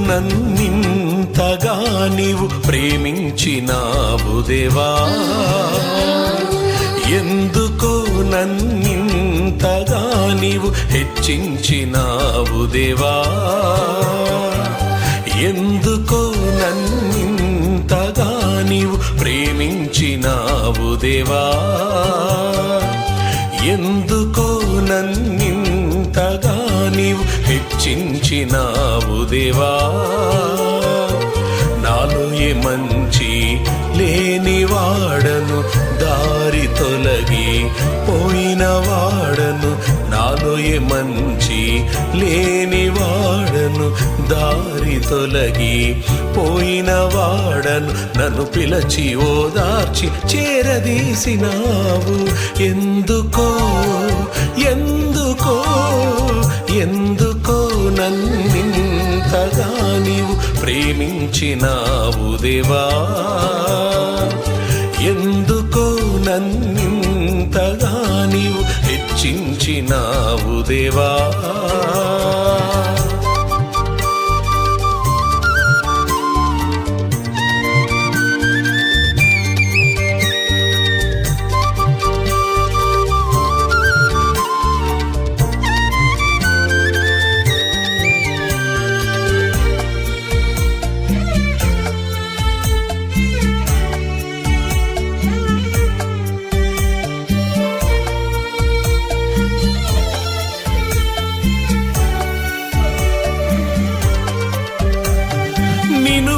నన్నింతగా నీవు ప్రేమించినావు దేవా, ఎందుకో నన్నింతగా నీవు హెచ్చించినావు దేవా, ఎందుకో నన్నింతగా నీవు ప్రేమించినావు దేవా, ఎందుకో నన్నింతగా నీవు హెచ్చించినావు దేవా. నాలో ఏ మంచి లేని వాడను, దారి తొలగి పోయిన వాడను, నాలో ఏ మంచి లేని వాడను, దారి తొలగి పోయిన వాడను, నన్ను పిలచి ఓదార్చి చేరదీసినావు. ఎందుకో ఎందుకో ఎందుకో నన్నింతగా నీవు ప్రేమించినావు దేవా, ఎందుకో నన్నింతగా నీవు హెచ్చించినావు దేవా.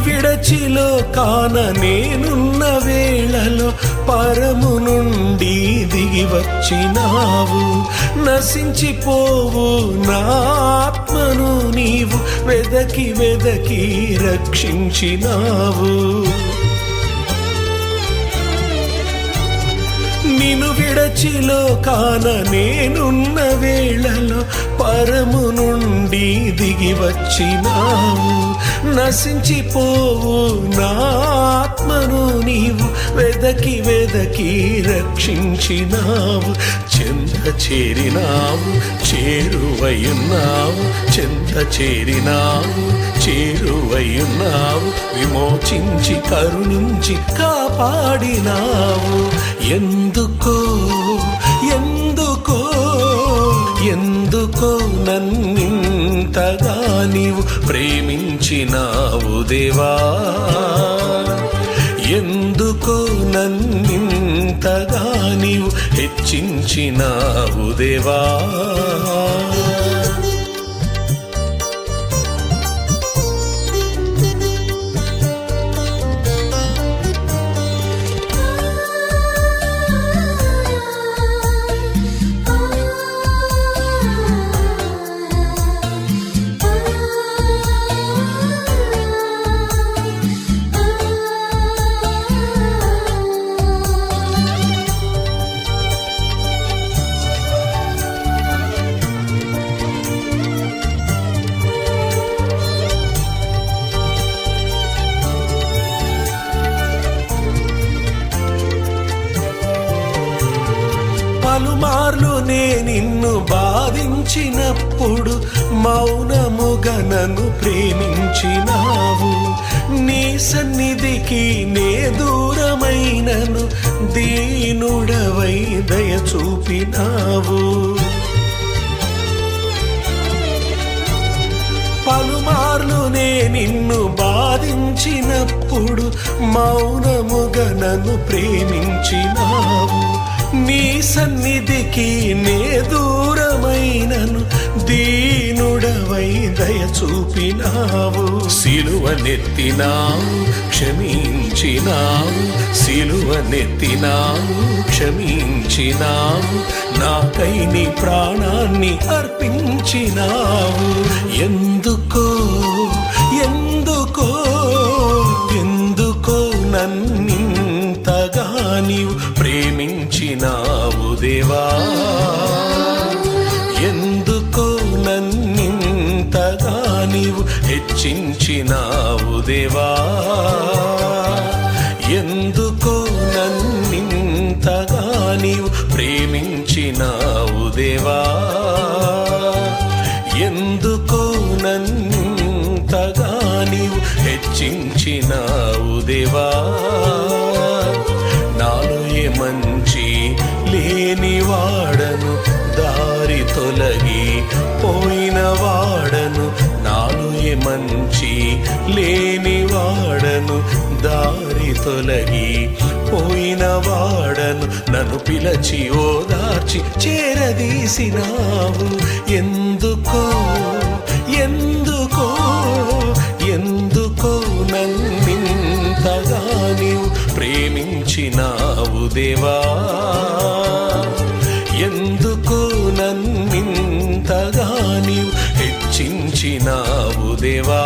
విడచిలో కాన నేనున్న వేళలో పరము నుండి దిగి వచ్చినావు, నశించిపోవు నా ఆత్మను నీవు వెదకి వెదకి రక్షించినావు. నిన్ను విడచిలో కాన నేనున్న వేళలో పరము నుండి దిగి వచ్చినావు, నశించిపోవు నా ఆత్మను నీవు వెదకి వెదకి రక్షించినావు. చెంత చేరినావు చేరువయున్నావు, చెంత చేరినావు చేరువయున్నావు, విమోచించి కరుణించి కాపాడినావు. ఎందుకో ఎందుకో ఎందుకో నన్నింతగా నీవు ప్రేమించినావు దేవా, ఎందుకో నన్నింతగా నీవు హెచ్చించినావు దేవా. పలుమార్లు నే నిన్ను బాధించినప్పుడు మౌనముగా నన్ను ప్రేమించినావు, నీ సన్నిధికి నే దూరమైనను దీనుడవై దయ చూపినావు. పలుమార్లు నే నిన్ను బాధించినప్పుడు మౌనముగా నన్ను ప్రేమించినావు, నీ సన్నిధికి నే దూరమైనను దీనుడవై దయ చూపినావు. సిలువనెత్తినావు క్షమించినావు, సిలువనెత్తినావు క్షమించినావు, నాకై నీ ప్రాణాన్ని అర్పించినావు. ఎందుకో ఎందుకో ఎందుకో నన్నింతగా నీవు ప్రేమించినావు దేవా, ఎందుకో నన్నింతగా నీవు హెచ్చించినావు దేవా, ఎందుకో నన్నింతగా నీవు ప్రేమించినావు దేవా, ఎందుకో నన్నింతగా వాడను దారి తొలగి పోయిన వాడను నన్ను పిలచి ఓదార్చి చేరదీసినావు. ఎందుకో ఎందుకో ఎందుకో నన్నింతగా నీవు ప్రేమించినావు దేవా, ఎందుకో నన్నింతగా నీవు హెచ్చించినావు దేవా.